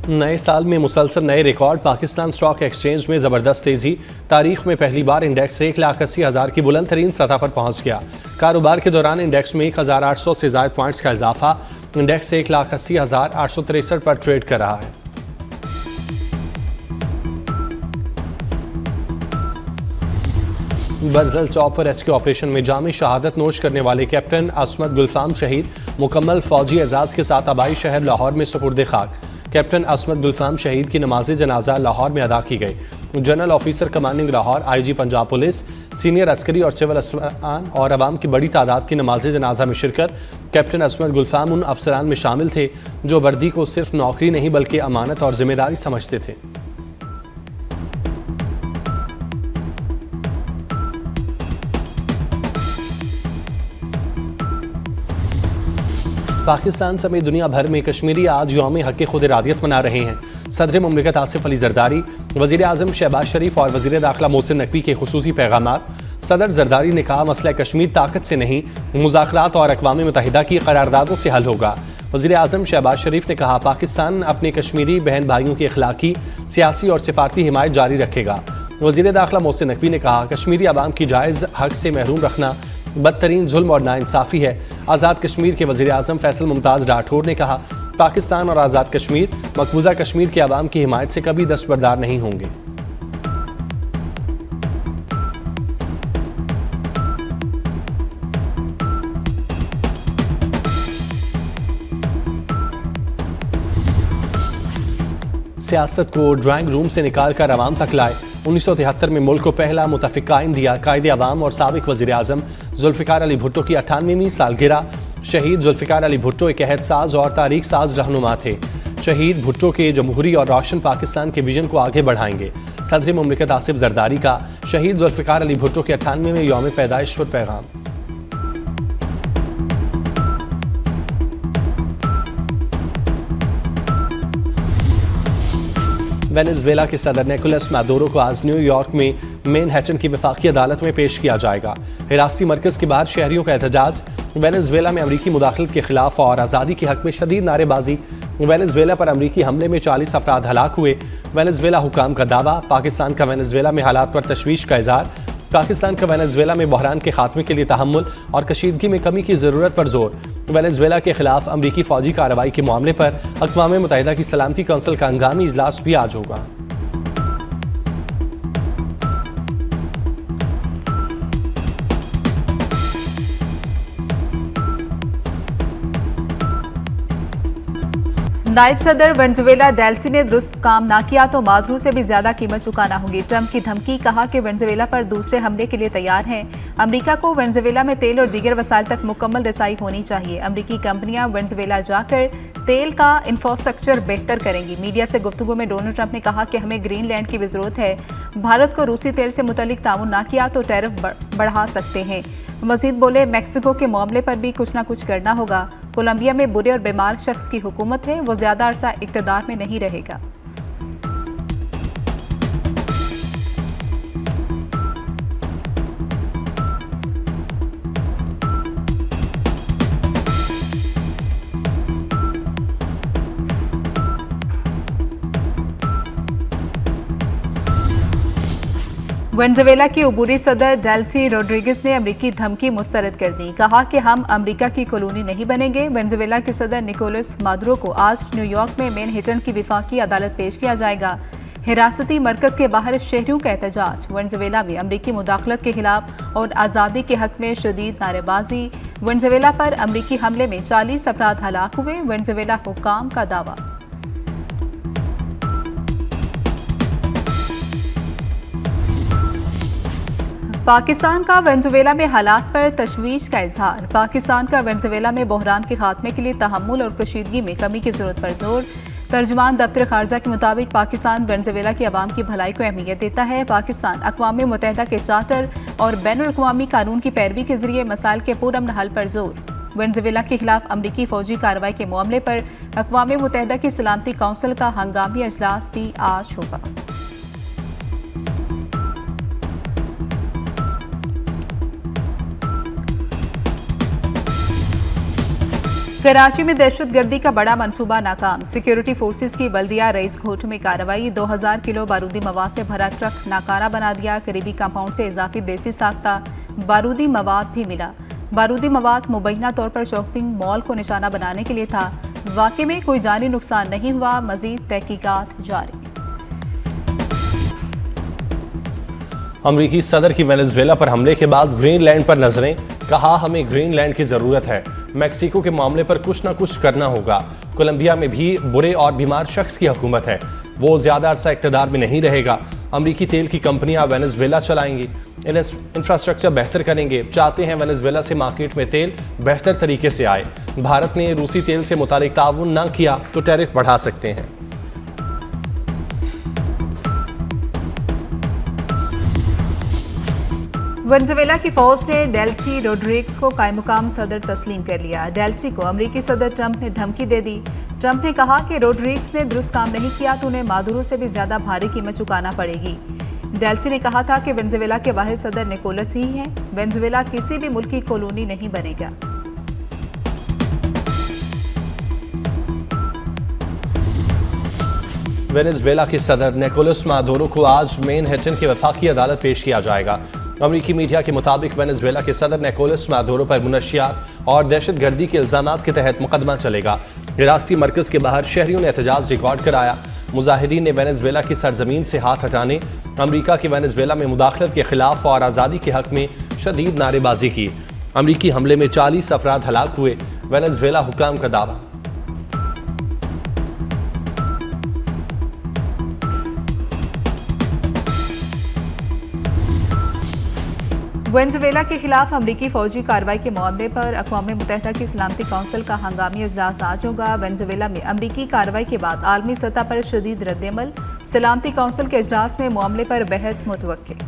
नए साल में मुसलसल नए रिकॉर्ड। पाकिस्तान स्टॉक एक्सचेंज में ज़बरदस्त तेज़ी। तारीख में पहली बार इंडेक्स 1,80,000 की बुलंद तरीन सतह पर पहुंच गया। कारोबार के दौरान इंडेक्स में 1,800 से ज़ायद पॉइंट्स का इजाफा। इंडेक्स 1,80,863 पर ट्रेड कर रहा है। बरजल चौक पर रेस्क्यू ऑपरेशन में जामी शहादत नोश करने वाले कैप्टन असमत गुलफाम शहीद मुकम्मल फौजी एजाज के साथ आबाई शहर लाहौर में सुपुर्द खाक। कैप्टन असमत गुलफाम शहीद की नमाज जनाजा लाहौर में अदा की गई। General officer commanding Lahore, IG Punjab police, senior Askari और सिविल अफसरान और अवाम की बड़ी तादाद की नमाज जनाजा में शिरकत। कैप्टन असमत गुलफाम उन अफसरान में शामिल थे जो वर्दी को सिर्फ नौकरी नहीं बल्कि अमानत और जिम्मेदारी समझते थे। पाकिस्तान समेत दुनिया भर में कश्मीरी आज यौम हक खुद इरादियत मना रहे हैं। सदर मुमलिकत आसिफ अली जरदारी, वज़ीर आज़म शहबाज शरीफ और वज़ीर दाखिला मोहसिन नकवी के खुसूसी पैगामात। सदर जरदारी ने कहा, मसला कश्मीर ताकत से नहीं, मुज़ाकरात और अक़वाम मुत्तहिदा की करारदादों से हल होगा। वज़ीर आज़म शहबाज शरीफ ने कहा, पाकिस्तान अपने कश्मीरी बहन भाइयों की अखलाकी, सियासी और सिफारती हिमायत जारी रखेगा। वज़ीर दाखिला मोहसिन नकवी ने कहा, कश्मीरी आवाम की जायज़ हक से महरूम रखना बदतरीन जुल्म और नाइंसाफ़ी है। आज़ाद कश्मीर के वज़ीर आज़म फैसल मुमताज़ राठौर ने कहा, पाकिस्तान और आज़ाद कश्मीर मकबूजा कश्मीर के आवाम की हिमायत से कभी दस्तबरदार नहीं होंगे। सियासत को ड्राइंग रूम से निकाल कर आवाम तक लाए। 1973 में मुल्क को पहला मुतफ़िक़ आइन दिया। कायदे आवाम और साबिक़ वज़ीर आज़म ज़ुल्फ़िकार अली भुट्टो की 98वीं सालगिरह। शहीद ज़ुल्फ़िकार अली भुट्टो एक अहद साज और तारीख साज रहनुमा थे। शहीद भुट्टो के जमहूरी और रोशन पाकिस्तान के विजन को आगे बढ़ाएंगे। सदर मुमलिकत आसिफ जरदारी का शहीद ज़ुल्फ़िकार अली भुट्टो के 98वें यौम पैदाइश पर पैगाम। वेनेज़ुएला के सदर निकोलस मादुरो को आज न्यूयॉर्क में मैनहट्टन की वफाकी अदालत में पेश किया जाएगा। हिरासती मरकज़ के बाद शहरियों का एहतजाज। वेनेज़ुएला में अमरीकी मुदाखलत के खिलाफ और आज़ादी के हक में शदीद नारेबाजी। वेनेज़ुएला पर अमरीकी हमले में 40 अफराद हलाक हुए। वेनेज़ुएला हुकाम का दावा। पाकिस्तान का वेनेज़ुएला में हालात पर तशवीश का इज़हार। पाकिस्तान का वेनेज़ुएला में बहरान के खात्मे के लिए तहम्मुल और कशीदगी में कमी की ज़रूरत पर जोर। वेनेज़ुएला के खिलाफ अमरीकी फ़ौजी कार्रवाई के मामले पर अक़वाम मुत्तहिदा की सलामती कौंसिल का हंगामी इजलास भी आज होगा। नायब सदर वेनेज़ुएला डेल्सी ने दुरुस्त काम ना किया तो मादुरो से भी ज्यादा कीमत चुकाना होगी। ट्रंप की धमकी। कहा कि वेनेज़ुएला पर दूसरे हमले के लिए तैयार हैं। अमेरिका को वेनेज़ुएला में तेल और दीगर वसाइल तक मुकम्मल रसाई होनी चाहिए। अमेरिकी कंपनियां वेनेज़ुएला जाकर तेल का इंफ्रास्ट्रक्चर बेहतर करेंगी। मीडिया से गुफ्तगू में डोनाल्ड ट्रंप ने कहा कि हमें ग्रीनलैंड की भी जरूरत है। भारत को रूसी तेल से मुतल्लिक ताउन ना किया तो टैरिफ बढ़ा सकते हैं। मजीद बोले, मैक्सिको के मामले पर भी कुछ ना कुछ करना होगा। कोलंबिया में बुरे और बीमार शख्स की हुकूमत है, वो ज्यादा अरसा इक़्तिदार में नहीं रहेगा। वेनेज़ुएला की अबूरी सदर डेल्सी रोड्रिगेज ने अमरीकी धमकी मुस्तरद कर दी। कहा कि हम अमरीका की कॉलोनी नहीं बनेंगे। वेनेज़ुएला के सदर निकोलस मादुरो को आज न्यूयॉर्क में मैनहट्टन की वफाकी अदालत पेश किया जाएगा। हिरासती मरकज़ के बाहर शहरियों का एहतजाज। वेनेज़ुएला में अमरीकी मुदाखलत के खिलाफ और आज़ादी के हक में शदीद नारेबाजी। वेनेज़ुएला पर अमरीकी हमले में 40 अफराद हलाक हुए। वेनेज़ुएला हुकाम का दावा। पाकिस्तान का वेनेज़ुएला में हालात पर तशवीश का इजहार। पाकिस्तान का वेनेज़ुएला में बहरान के खात्मे के लिए तहम्मुल और कशीदगी में कमी की जरूरत पर जोर। तर्जुमान दफ्तर खारजा के मुताबिक पाकिस्तान वेनेज़ुएला की आवाम की भलाई को अहमियत देता है। पाकिस्तान अक़वाम मुत्तहिदा के चार्टर और बैनुल-अक़वामी कानून की पैरवी के जरिए मसाइल के पुरअमन हल पर जोर। वेनेज़ुएला के खिलाफ अमरीकी फौजी कार्रवाई के मामले पर अक़वाम मुत्तहिदा की सलामती कौंसिल का हंगामी अजलास भी आज होगा। कराची में दहशतगर्दी का बड़ा मंसूबा नाकाम। सिक्योरिटी फोर्सेस की बल्दिया रईस घोट में कार्रवाई। 2000 किलो बारूदी मवाद से भरा ट्रक नाकारा बना दिया। करीबी कंपाउंड से इजाफी देसी साख्ता बारूदी मवाद भी मिला। बारूदी मवाद मुबैना तौर पर शॉपिंग मॉल को निशाना बनाने के लिए था। वाकई में कोई जानी नुकसान नहीं हुआ। मजीद तहकीकात जारी। अमरीकी सदर की वेनेजुएला पर हमले के बाद ग्रीनलैंड पर नजरें। कहा, हमें ग्रीनलैंड की जरूरत है। मैक्सिको के मामले पर कुछ न कुछ करना होगा। कोलंबिया में भी बुरे और बीमार शख्स की हुकूमत है, वो ज्यादा अरसा इख्तिदार में नहीं रहेगा। अमरीकी तेल की कंपनियां वेनेजुएला चलाएंगी, इंफ्रास्ट्रक्चर बेहतर करेंगे। चाहते हैं वेनेजुएला से मार्केट में तेल बेहतर तरीके से आए। भारत ने रूसी तेल से मुतालिक ताउन न किया तो टैरिफ बढ़ा सकते हैं। वेनेजुएला की फौज ने डेल्सी रोड्रिग्स को कायमुकाम सदर तस्लीम कर लिया। डेल्सी को अमरीकी सदर ट्रंप ने धमकी दे दी। ट्रंप ने कहा कि रोड्रिग्स ने दुरुस्त काम नहीं किया तो उन्हें मादुरो से भी ज्यादा भारी कीमत चुकाना पड़ेगी। डेल्सी ने कहा था कि वेनेजुएला के वाहिद सदर निकोलस ही हैं। वेनेजुएला किसी भी मुल्क की कॉलोनी नहीं बनेगा। वेनेजुएला के सदर निकोलस मादुरो को आज मैनहट्टन की वफाकी अदालत पेश किया जाएगा। अमरीकी मीडिया के मुताबिक वेनेजुएला के सदर निकोलस मादुरो पर मुनशियात और दहशतगर्दी के इल्जामात के तहत मुकदमा चलेगा। रियासती मरकज के बाहर शहरियों ने एहतजाज रिकॉर्ड कराया। मुजाहिदीन ने वेनेजुएला की सरजमीन से हाथ हटाने, अमरीका की वेनेजुएला में मुदाखलत के खिलाफ और आज़ादी के हक में शदीद नारेबाजी की। अमरीकी हमले में 40 अफराद हलाक हुए। वेनेजुएला हुकाम का दावा। वेनेजुएला के खिलाफ अमरीकी फौजी कार्रवाई के मामले पर अक़वाम मुत्तहिदा की सलामती कौंसिल का हंगामी इजलास आज होगा। वेनेजुएला में अमरीकी कार्रवाई के बाद आलमी सतह पर शदीद रद्दअमल। सलामती कौंसिल के इजलास में मामले पर बहस मुतवक्किल।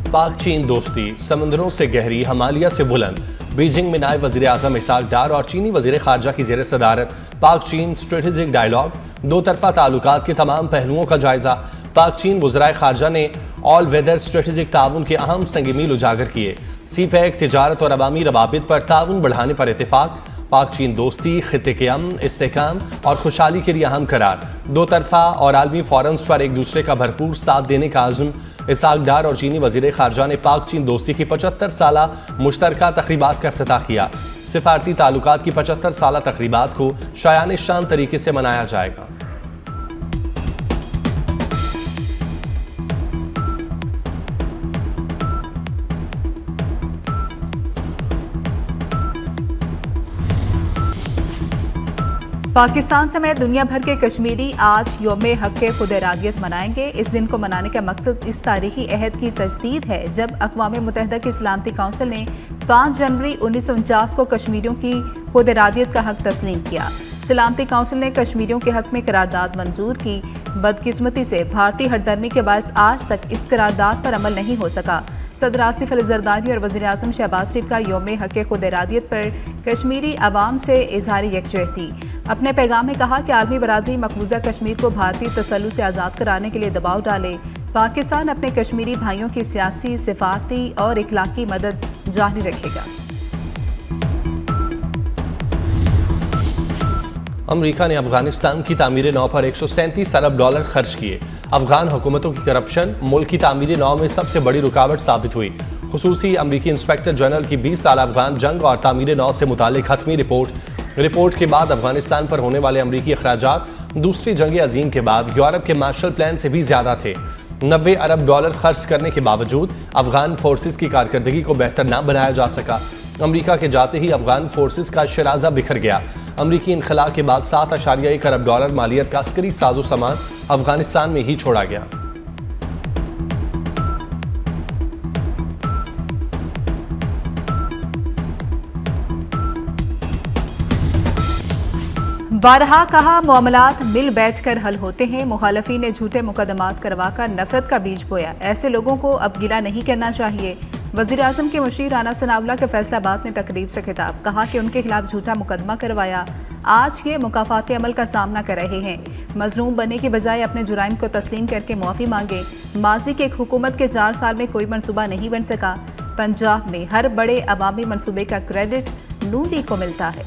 पाक चीन दोस्ती समंदरों से गहरी, हिमालय से बुलंद। बीजिंग में नायब वज़ीर आज़म इसहाक डार और चीनी वज़ीर ख़ारजा की ज़ेर सदारत पाक चीन स्ट्रेटेजिक डायलॉग, दो तरफा ताल्लुकात के तमाम पहलुओं का जायजा। पाक चीन वज़राए ख़ारजा ने ऑल वेदर स्ट्रेटेजिक ताउन के अहम संग मील उजागर किए। सी पैक, तिजारत और अवामी रवाबित पर ताउन बढ़ाने पर इत्तेफाक। पाक चीन दोस्ती खित्ते के अमन, इस्तेहकाम और खुशहाली के लिए अहम करार। दो तरफा और आलमी फोरम्स पर एक दूसरे का भरपूर साथ देने का आज़म। इसहाक डार और चीनी वज़ीर ख़ारजा ने पाक चीन दोस्ती की 75 साला मुश्तरका तक़रीबात का इफ्तिताह किया। सिफारती ताल्लुकात की 75 साला तक़रीबात को शायान शान तरीके से मनाया जाएगा। पाकिस्तान समेत दुनिया भर के कश्मीरी आज यौम हक़ खुद इरादियत मनाएंगे। इस दिन को मनाने का मकसद इस तारीखी अहद की तजदीद है जब अक़वाम मुत्तहिदा की सलामती कौंसिल ने 5 जनवरी 1949 को कश्मीरियों की खुद इरादियत का हक़ तस्लीम किया। सलामती कौंसिल ने कश्मीरियों के हक़ में करारदाद मंजूर की। बदकिस्मती से भारतीय हरदर्मी के बायस आज तक इस करारदाद पर अमल नहीं हो सका। सदर आसिफ अली जरदारी और वज़ीर आज़म शहबाज शरीफ का यौम हक़ खुद इरादियत पर कश्मीरी अवाम से इजहार यकजहती। अपने पैगाम में कहा कि आलमी बरादरी मकबूजा कश्मीर को भारतीय तसल्लुत से आज़ाद कराने के लिए दबाव डाले। पाकिस्तान अपने कश्मीरी भाइयों की सियासी, सिफारती और इखलाकी मदद जारी रखेगा। अमरीका ने अफगानिस्तान की तामीर नौ पर 137 अरब डॉलर खर्च किए। अफगान हुकूमतों की करप्शन मुल्क की तामीर नौ में सबसे बड़ी रुकावट साबित हुई। खुसूसी अमरीकी इंस्पेक्टर जनरल की 20 साल अफगान जंग और तामीर नौ से मुतालिक हतमी रिपोर्ट के बाद अफगानिस्तान पर होने वाले अमरीकी अखराजात दूसरी जंग अजीम के बाद यूरोप के मार्शल प्लान से भी ज्यादा थे। 90 अरब डॉलर खर्च करने के बावजूद अफगान फोर्सेस की कारकर्दगी को बेहतर न बनाया जा सका। अमरीका के जाते ही अफगान फोर्सेस का शराजा बिखर गया। अमरीकी इनखला के बाद 7.1 अरब डॉलर मालियत का अस्करी साजो सामान अफगानिस्तान में ही छोड़ा गया। बारहा कहा, मामलात मिल बैठकर हल होते हैं। मुखालफीन ने झूठे मुकदमात करवाकर नफरत का बीज बोया। ऐसे लोगों को अब गिला नहीं करना चाहिए। वज़ीर आज़म के मुशीर राना सनाउल्लाह के फैसलाबाद ने तकरीब से खिताब, कहा कि उनके खिलाफ झूठा मुकदमा करवाया आज ये मुकाफाती अमल का सामना कर रहे हैं। मजलूम बनने के बजाय अपने जुराइम को तस्लीम करके मुआफ़ी मांगे। माजी की एक हुकूमत के 4 साल में कोई मनसूबा नहीं बन सका। पंजाब में हर बड़े अवामी मनसूबे का क्रेडिट नून लीग को मिलता है।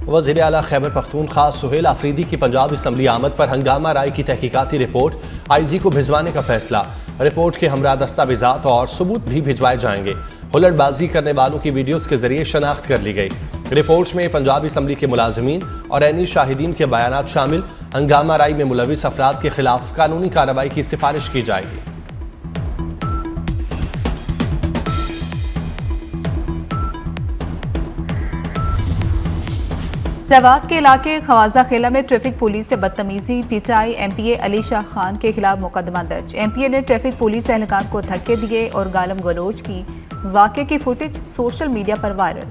वज़ीर आला खैबर पख्तूनख्वा सुहेल आफरीदी की पंजाब असम्बली आमद पर हंगामा राय की तहकीकाती रिपोर्ट आईजी को भिजवाने का फैसला। रिपोर्ट के हमरा दस्तावेजात और सबूत भी भिजवाए जाएंगे। हुल्लड़बाजी करने वालों की वीडियोस के जरिए शनाख्त कर ली गई। रिपोर्ट में पंजाब असम्बली के मुलाजमीन और ऐनी शाहिदीन के बयानात शामिल। हंगामा राय में मुलविस अफराद के खिलाफ कानूनी कार्रवाई की सिफारिश की जाएगी। सवात के इलाके खवाजा खेला में ट्रैफिक पुलिस से बदतमीजी, पिटाई। एमपीए अली शाह खान के खिलाफ मुकदमा दर्ज। एमपीए ने ट्रैफिक पुलिस एहलकार को धक्के दिए और गालम गलोच की। वाक़े की फुटेज सोशल मीडिया पर वायरल।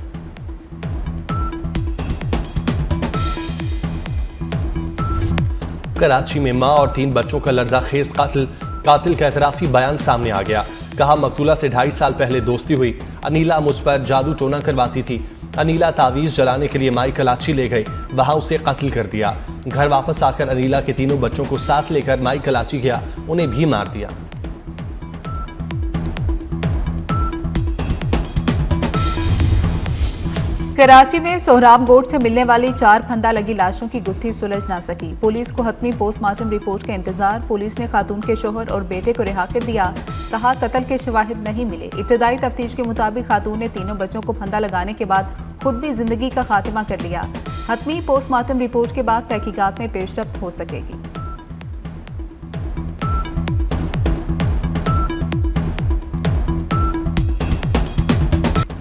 कराची में मां और 3 बच्चों का लर्जाखेज कातिल का एतराफी बयान सामने आ गया। कहा, मकतूला से 2.5 साल पहले दोस्ती हुई। अनीला मुझ पर जादू टोना करवाती थी। अनीला तावीज़ जलाने के लिए माई कलाची ले गए, वहां उसे कत्ल कर दिया। घर वापस आकर अनीला के 3 बच्चों को साथ लेकर माई कलाची गया, उन्हें भी मार दिया। कराची में सोहराब गोट से मिलने वाली 4 फंदा लगी लाशों की गुत्थी सुलझ ना सकी। पुलिस को हतमी पोस्टमार्टम रिपोर्ट का इंतजार। पुलिस ने खातून के शोहर और बेटे को रिहा कर दिया। कहा, कत्ल के शवाहिद नहीं मिले। इब्तदाई तफ्तीश के मुताबिक खातून ने 3 बच्चों को फंदा लगाने के बाद खुद भी जिंदगी का खात्मा कर लिया। हतमी पोस्टमार्टम रिपोर्ट के बाद तहकीकात में पेशरफ्त हो सकेगी।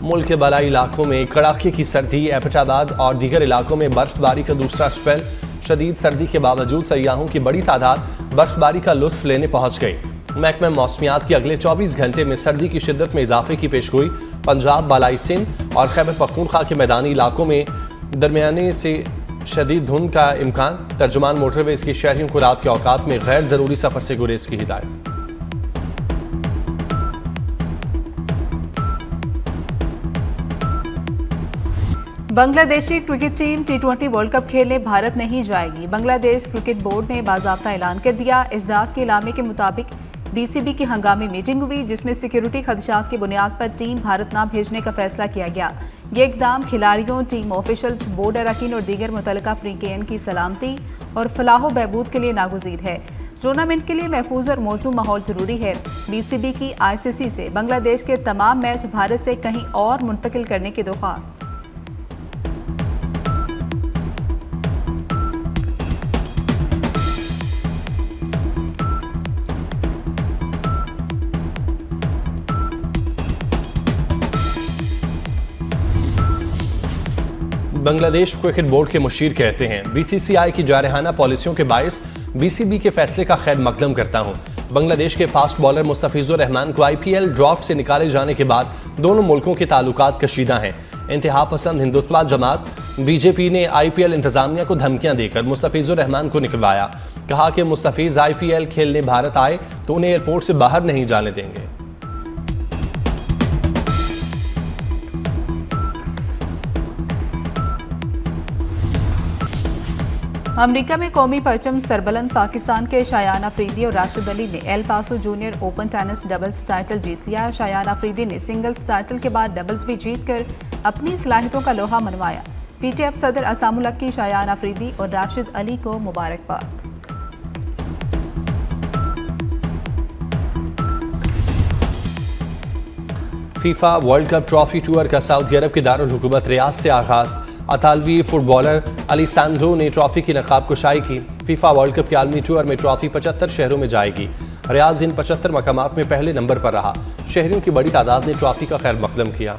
मुल्क के बलाई इलाकों में कड़ाके की सर्दी। एबटाबाद और दीगर इलाकों में बर्फबारी का दूसरा स्पेल। शदीद सर्दी के बावजूद सयाहों की बड़ी तादाद बर्फबारी का लुत्फ लेने पहुंच गई। महकमा मौसमियात की अगले 24 घंटे में सर्दी की शिद्दत में इजाफे की पेशगोई। पंजाब, बालाई सिंध और खैबर पख्तूनख्वा के मैदानी इलाकों में दरमियाने से शदीद धुंध का इम्कान। तर्जुमान मोटरवेज के शहरियों को रात के औकात में गैर जरूरी सफर से गुरेज की हिदायत। Bangladeshi cricket team T20 world cup खेलने भारत नहीं जाएगी। बांग्लादेश क्रिकेट बोर्ड ने बाज़ाब्ता ऐलान कर दिया। इजलास के इलामे के मुताबिक BCB की हंगामी मीटिंग हुई, जिसमें सिक्योरिटी खदशात की बुनियाद पर टीम भारत ना भेजने का फैसला किया गया। ये इकदाम खिलाड़ियों, टीम ऑफिशल्स, बोर्ड अरकान और दीगर मुतल्लिका फ़रीक़ैन की सलामती और फलाह बहबूद के लिए नागुज़ीर है। टूर्नामेंट के लिए महफूज और मौजूद माहौल जरूरी है। BCB की ICC से बांग्लादेश के तमाम मैच भारत से कहीं और मुंतकिल करने की दरख्वास्त। बांग्लादेश क्रिकेट बोर्ड के मुशीर कहते हैं, BCCI की जारहाना पॉलिसियों के बायस BCB के फैसले का खैर मकदम करता हूं। बांग्लादेश के फास्ट बॉलर मुस्तफिजुर रहमान को IPL ड्राफ्ट से निकाले जाने के बाद दोनों मुल्कों के ताल्लुकात कशीदा हैं। इंतहा पसंद हिंदुत्वा जमात BJP ने IPL इंतजामिया को धमकियां देकर मुस्तफिजुर रहमान को निकलवाया। कहा कि मुस्तफिज IPL खेलने भारत आए तो उन्हें एयरपोर्ट से बाहर नहीं जाने देंगे। अमेरिका में कौमी परचम सरबलंद पाकिस्तान के शायान अफरीदी और राशिद अली ने El Paso junior open tennis doubles title जीत लिया। शायान अफरीदी ने सिंगल्स टाइटल के बाद डबल्स भी जीतकर अपनी सलाहियतों का लोहा मनवाया। PTF सदर असामुल हक की शायान अफरीदी और राशिद अली को मुबारकबाद। FIFA world cup trophy tour का सऊदी अरब के दारुल हुकूमत रियाद से आगाज। अतालवी फुटबॉलर अलिसांद्रो ने ट्रॉफी की नकाब कुशाई की। फीफा वर्ल्ड कप के आलमी टूर में ट्रॉफी 75 शहरों में जाएगी। रियाद इन 75 मकामात में पहले नंबर पर रहा। शहरियों की बड़ी तादाद ने ट्रॉफी का खैर मकदम किया।